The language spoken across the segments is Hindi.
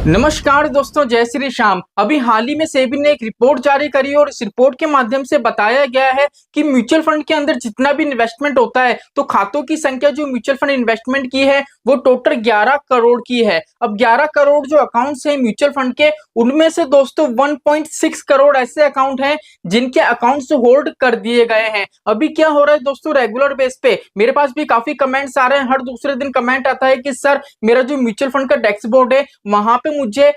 नमस्कार दोस्तों, जय श्री श्याम। अभी हाल ही में सेबी ने एक रिपोर्ट जारी करी और इस रिपोर्ट के माध्यम से बताया गया है कि म्यूचुअल फंड के अंदर जितना भी इन्वेस्टमेंट होता है तो खातों की संख्या जो म्यूचुअल फंड इन्वेस्टमेंट की है वो टोटल 11 करोड़ की है। अब 11 करोड़ जो अकाउंट्स हैं म्यूचुअल फंड के, उनमें से दोस्तों 1.6 करोड़ ऐसे अकाउंट हैं जिनके अकाउंट्स होल्ड कर दिए गए हैं। अभी क्या हो रहा है दोस्तों, रेगुलर बेस पे मेरे पास भी काफी कमेंट्स आ रहे हैं। हर दूसरे दिन कमेंट आता है कि सर मेरा जो म्यूचुअल फंड का डैशबोर्ड है वहां पे मुझे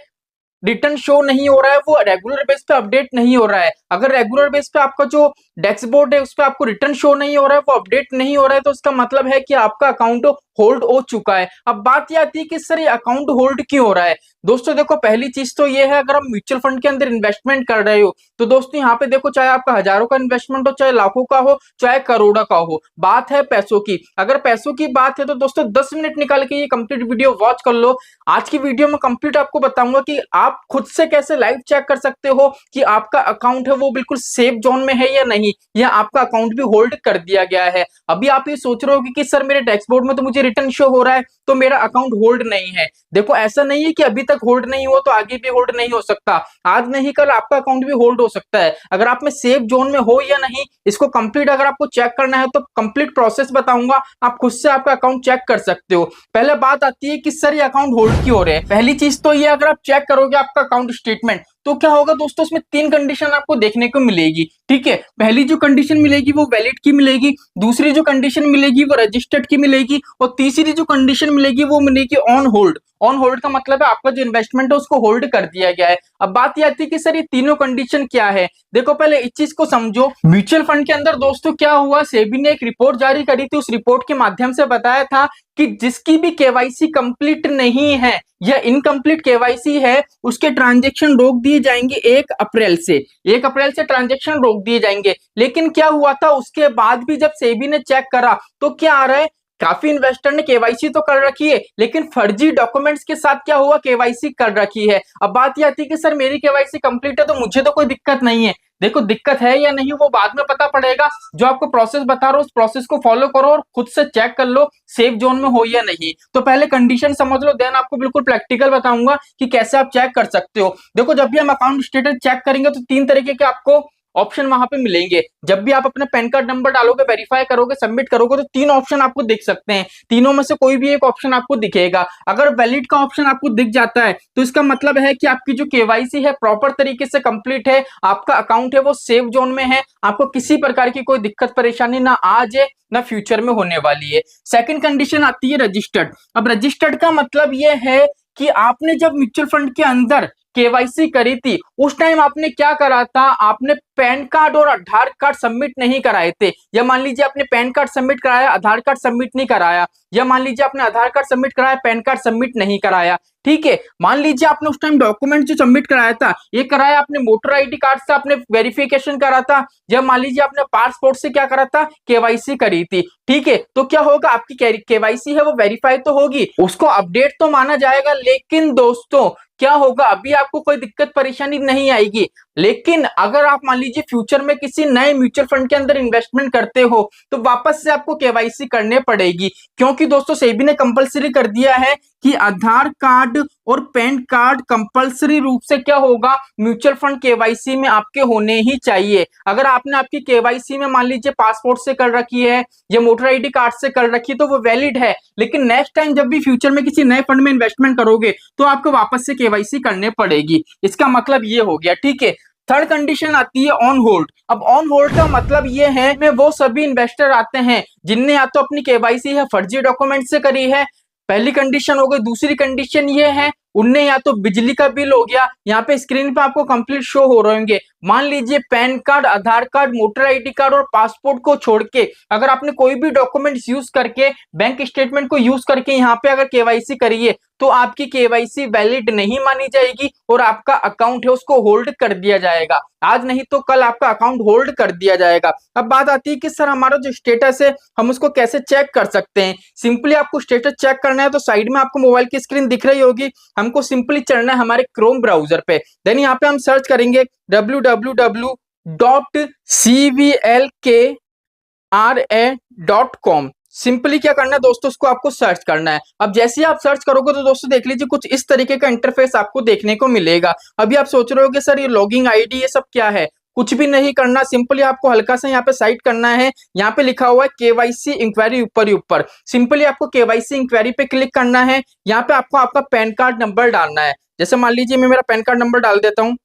रिटर्न शो नहीं हो रहा है, वो रेगुलर बेस पे अपडेट नहीं हो रहा है। अगर रेगुलर बेस पे आपका जो डैशबोर्ड है उस पे आपको रिटर्न शो नहीं हो रहा है, वो अपडेट नहीं हो रहा है, तो इसका मतलब है कि आपका अकाउंट होल्ड हो चुका है। अब बात ये आती है कि सर ये अकाउंट होल्ड क्यों हो रहा है। दोस्तों देखो, पहली चीज तो ये है, अगर आप म्यूचुअल फंड के अंदर इन्वेस्टमेंट कर रहे हो तो दोस्तों यहाँ पे देखो, चाहे आपका हजारों का इन्वेस्टमेंट हो, चाहे लाखों का हो, चाहे करोड़ों का हो, बात है पैसों की। अगर पैसों की बात है तो दोस्तों 10 मिनट निकाल के ये कंप्लीट वीडियो वॉच कर लो। आज की वीडियो में कंप्लीट आपको बताऊंगा कि आप खुद से कैसे लाइव चेक कर सकते हो कि आपका अकाउंट है वो बिल्कुल सेफ जोन में है या नहीं, या आपका अकाउंट भी होल्ड कर दिया गया है। अभी आप ये सोच रहे हो कि सर मेरे डैशबोर्ड में तो मुझे रिटर्न शो हो रहा है तो मेरा अकाउंट होल्ड नहीं है। देखो, ऐसा नहीं है कि अभी तक होल्ड नहीं हुआ तो आगे भी होल्ड नहीं हो सकता। आज नहीं कल आपका अकाउंट भी होल्ड हो सकता है। अगर आप में सेफ जोन में हो या नहीं, इसको कंप्लीट अगर आपको चेक करना है तो कंप्लीट प्रोसेस बताऊंगा, आप खुद से आपका अकाउंट चेक कर सकते हो। पहले बात आती है कि सर ये अकाउंट होल्ड क्यों हो रहे हैं। पहली चीज तो ये, अगर आप चेक करोगे आपका अकाउंट स्टेटमेंट तो क्या होगा दोस्तों, उसमें 3 कंडीशन आपको देखने को मिलेगी। ठीक है, पहली जो कंडीशन मिलेगी वो वैलिड की मिलेगी, दूसरी जो कंडीशन मिलेगी वो रजिस्टर्ड की मिलेगी, और तीसरी जो कंडीशन मिलेगी वो मिलेगी ऑन होल्ड। ऑन होल्ड का मतलब है आपका जो इन्वेस्टमेंट है उसको होल्ड कर दिया गया है। अब बात ये आती है कि सर ये तीनों कंडीशन क्या है। देखो, पहले इस चीज को समझो। म्यूचुअल फंड के अंदर दोस्तों क्या हुआ, सेबी ने एक रिपोर्ट जारी करी थी, उस रिपोर्ट के माध्यम से बताया था कि जिसकी भी केवाईसी कंप्लीट नहीं है या इनकम्प्लीट केवाईसी है उसके ट्रांजैक्शन रोक दिए जाएंगे 1 अप्रैल से। 1 अप्रैल से ट्रांजैक्शन रोक दिए जाएंगे। लेकिन क्या हुआ था, उसके बाद भी जब सेबी ने चेक करा तो क्या आ रहा है, काफी इन्वेस्टर ने केवाईसी तो कर रखी है लेकिन फर्जी डॉक्यूमेंट्स के साथ क्या हुआ, केवाईसी कर रखी है। अब बात ये आती है कि सर मेरी केवाईसी कंप्लीट है तो मुझे तो कोई दिक्कत नहीं है। देखो, दिक्कत है या नहीं वो बाद में पता पड़ेगा। जो आपको प्रोसेस बता रहा हूं उस प्रोसेस को फॉलो करो और खुद से चेक कर लो सेफ जोन में हो या नहीं। तो पहले कंडीशन समझ लो, देन आपको बिल्कुल प्रैक्टिकल बताऊंगा कि कैसे आप चेक कर सकते हो। देखो, जब भी हम अकाउंट स्टेटस चेक करेंगे तो 3 तरीके के आपको ऑप्शन वहां पे मिलेंगे। जब भी आप अपने पैन कार्ड नंबर डालोगे, वेरीफाई करोगे, सबमिट करोगे तो 3 ऑप्शन आपको दिख सकते हैं। तीनों में से कोई भी एक ऑप्शन आपको दिखेगा। अगर वैलिड का ऑप्शन आपको दिख जाता है तो इसका मतलब है कि आपकी जो केवाईसी है प्रॉपर तरीके से कंप्लीट है, आपका अकाउंट है वो सेफ जोन में है, आपको किसी प्रकार की कोई दिक्कत परेशानी ना आज है ना फ्यूचर में होने वाली है। सेकंड कंडीशन आती है रजिस्टर्ड। अब रजिस्टर्ड का मतलब यह है कि आपने जब म्यूचुअल फंड के अंदर केवाईसी करी थी उस टाइम आपने क्या करा था, आपने पैन कार्ड और आधार कार्ड सबमिट नहीं कराए थे। या मान लीजिए आपने पैन कार्ड सबमिट कराया, आधार कार्ड सबमिट नहीं कराया, या मान लीजिए आपने आधार कार्ड सबमिट कराया, पैन कार्ड सबमिट नहीं कराया। ठीक है, मान लीजिए आपने उस टाइम डॉक्यूमेंट जो सबमिट कराया था ये कराया आपने वोटर आईडी कार्ड से, आपने वेरिफिकेशन करा था, या मान लीजिए आपने पासपोर्ट से क्या करा था, केवाईसी करी थी। ठीक है, तो क्या होगा, आपकी केवाईसी है वो वेरीफाई तो होगी, उसको अपडेट तो माना जाएगा। लेकिन दोस्तों क्या होगा, अभी आपको कोई दिक्कत परेशानी नहीं आएगी। लेकिन अगर आप मान लीजिए फ्यूचर में किसी नए म्यूचुअल फंड के अंदर इन्वेस्टमेंट करते हो तो वापस से आपको केवाईसी करने पड़ेगी, क्योंकि दोस्तों सेबी ने कंपलसरी कर दिया है कि आधार कार्ड और पैन कार्ड कंपलसरी रूप से क्या होगा, म्यूचुअल फंड केवाईसी में आपके होने ही चाहिए। अगर आपने आपकी केवाईसी में मान लीजिए पासपोर्ट से कर रखी है या वोटर आईडी कार्ड से कर रखी है तो वो वैलिड है, लेकिन नेक्स्ट टाइम जब भी फ्यूचर में किसी नए फंड में इन्वेस्टमेंट करोगे तो आपको वापस से केवाईसी करने पड़ेगी। इसका मतलब ये हो गया। ठीक है, थर्ड कंडीशन आती है ऑन होल्ड। अब ऑन होल्ड का मतलब ये है में वो सभी इन्वेस्टर आते हैं जिनने या तो अपनी केवाईसी है फर्जी डॉक्यूमेंट से करी है, पहली कंडीशन हो गई। दूसरी कंडीशन ये है उनने या तो बिजली का बिल हो गया, यहाँ पे स्क्रीन पे आपको कंप्लीट शो हो रहे होंगे, मान लीजिए पैन कार्ड, आधार कार्ड, वोटर आईडी कार्ड और पासपोर्ट को छोड़ के अगर आपने कोई भी डॉक्यूमेंट्स यूज करके, बैंक स्टेटमेंट को यूज करके यहाँ पे अगर केवाईसी करी है तो आपकी केवाईसी वैलिड नहीं मानी जाएगी और आपका अकाउंट है उसको होल्ड कर दिया जाएगा। आज नहीं तो कल आपका अकाउंट होल्ड कर दिया जाएगा। अब बात आती है कि सर हमारा जो स्टेटस है हम उसको कैसे चेक कर सकते हैं। सिंपली आपको स्टेटस चेक करना है तो साइड में आपको मोबाइल की स्क्रीन दिख रही होगी, हमको सिंपली चलना है हमारे क्रोम ब्राउजर पे। देन यहाँ पे हम सर्च करेंगे www.cvlkra.com। सिंपली क्या करना है दोस्तों, उसको आपको सर्च करना है। अब जैसे ही आप सर्च करोगे तो दोस्तों देख लीजिए कुछ इस तरीके का इंटरफेस आपको देखने को मिलेगा। अभी आप सोच रहे हो कि सर ये लॉगिंग आईडी ये सब क्या है? कुछ भी नहीं करना, सिंपली आपको हल्का सा यहाँ पे साइड करना है। यहाँ पे लिखा हुआ है केवाईसी इंक्वायरी ऊपर ही ऊपर, सिंपली आपको केवाईसी इंक्वायरी पे क्लिक करना है। यहाँ पे आपको आपका पैन कार्ड नंबर डालना है। जैसे मान लीजिए मैं मेरा पैन कार्ड नंबर डाल देता हूँ,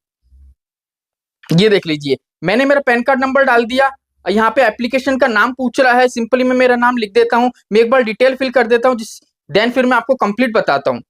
ये देख लीजिए मैंने मेरा पैन कार्ड नंबर डाल दिया। यहाँ पे एप्लीकेशन का नाम पूछ रहा है, सिंपली मैं मेरा नाम लिख देता हूँ। मैं एक बार डिटेल फिल कर देता हूँ, जिस देन फिर मैं आपको कंप्लीट बताता हूँ।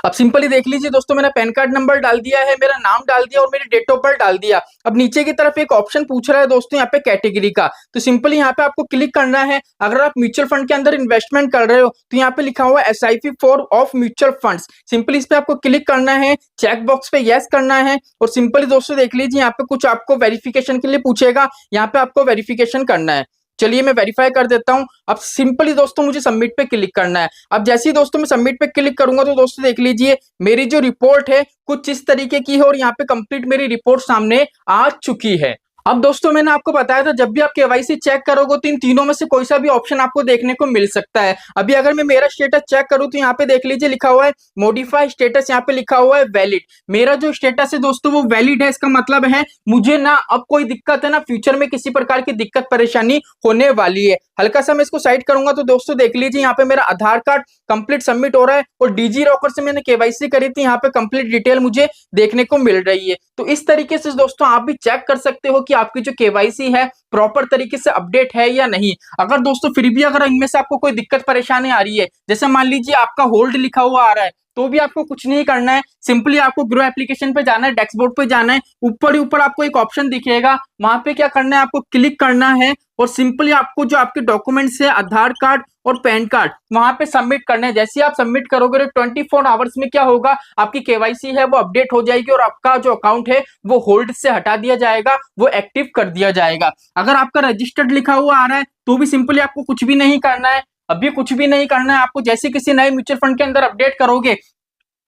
अब सिंपली देख लीजिए दोस्तों, मैंने पैन कार्ड नंबर डाल दिया है, मेरा नाम डाल दिया और मेरी डेट ऑफ बर्थ डाल दिया। अब नीचे की तरफ एक ऑप्शन पूछ रहा है दोस्तों यहाँ पे कैटेगरी का, तो सिंपली यहाँ पे आपको क्लिक करना है। अगर आप म्यूचुअल फंड के अंदर इन्वेस्टमेंट कर रहे हो तो यहाँ पे लिखा हुआ है SIP for of mutual funds, simply इस पे आपको क्लिक करना है, चेक बॉक्स पे यस करना है। और सिंपली दोस्तों देख लीजिए यहाँ पे कुछ आपको वेरिफिकेशन के लिए पूछेगा, यहाँ पे आपको वेरिफिकेशन करना है। चलिए मैं वेरीफाई कर देता हूं। अब सिंपली दोस्तों मुझे सबमिट पे क्लिक करना है। अब जैसे ही दोस्तों मैं सबमिट पे क्लिक करूंगा तो दोस्तों देख लीजिए मेरी जो रिपोर्ट है कुछ इस तरीके की है और यहाँ पे कंप्लीट मेरी रिपोर्ट सामने आ चुकी है। अब दोस्तों मैंने आपको बताया था जब भी आप केवाईसी चेक करोगे तो इन तीनों में से कोई सा भी ऑप्शन आपको देखने को मिल सकता है। अभी अगर मैं मेरा स्टेटस चेक करूं तो यहाँ पे देख लीजिए लिखा हुआ है मॉडिफाई स्टेटस, यहाँ पे लिखा हुआ है वैलिड। मेरा जो स्टेटस है दोस्तों वो वैलिड है, इसका मतलब है मुझे ना अब कोई दिक्कत है ना फ्यूचर में किसी प्रकार की दिक्कत परेशानी होने वाली है। हल्का सा मैं इसको साइड करूंगा तो दोस्तों देख लीजिए यहाँ पे मेरा आधार कार्ड कंप्लीट सबमिट हो रहा है और डीजी लॉकर से मैंने केवाईसी करी थी, यहाँ पे कंप्लीट डिटेल मुझे देखने को मिल रही है। तो इस तरीके से दोस्तों आप भी चेक कर सकते हो कि आपकी जो केवाईसी है प्रॉपर तरीके से अपडेट है या नहीं। अगर दोस्तों फिर भी अगर इनमें से आपको कोई दिक्कत परेशानी आ रही है, जैसे मान लीजिए आपका होल्ड लिखा हुआ आ रहा है, तो भी आपको कुछ नहीं करना है। सिंपली आपको ग्रो एप्लीकेशन पे जाना है, डैशबोर्ड पे जाना है, ऊपर ही ऊपर आपको एक ऑप्शन दिखेगा, वहां पे क्या करना है आपको क्लिक करना है और सिंपली आपको जो आपके डॉक्यूमेंट्स है आधार कार्ड और पैन कार्ड वहां पे सबमिट करना है। जैसे आप सबमिट करोगे तो 24 आवर्स में क्या होगा, आपकी केवाईसी है वो अपडेट हो जाएगी और आपका जो अकाउंट है वो होल्ड से हटा दिया जाएगा, वो एक्टिव कर दिया जाएगा। अगर आपका रजिस्टर्ड लिखा हुआ आ रहा है तो भी सिंपली आपको कुछ भी नहीं करना है, अभी कुछ भी नहीं करना है आपको। जैसे किसी नए म्यूचुअल फंड के अंदर अपडेट करोगे,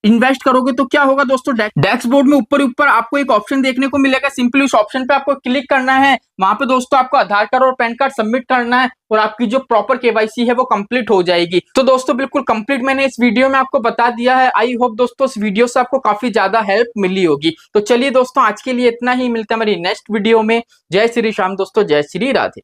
इन्वेस्ट करोगे तो क्या होगा दोस्तों, डैशबोर्ड में ऊपर ऊपर आपको एक ऑप्शन देखने को मिलेगा, सिंपली उस ऑप्शन पे आपको क्लिक करना है। वहां पे दोस्तों आपको आधार कार्ड और पैन कार्ड सबमिट करना है और आपकी जो प्रॉपर केवाईसी है वो कंप्लीट हो जाएगी। तो दोस्तों बिल्कुल कंप्लीट मैंने इस वीडियो में आपको बता दिया है। आई होप दोस्तों इस वीडियो से आपको काफी ज्यादा हेल्प मिली होगी। तो चलिए दोस्तों आज के लिए इतना ही, मिलते हैं हमारी नेक्स्ट वीडियो में। जय श्री राम दोस्तों, जय श्री राधे।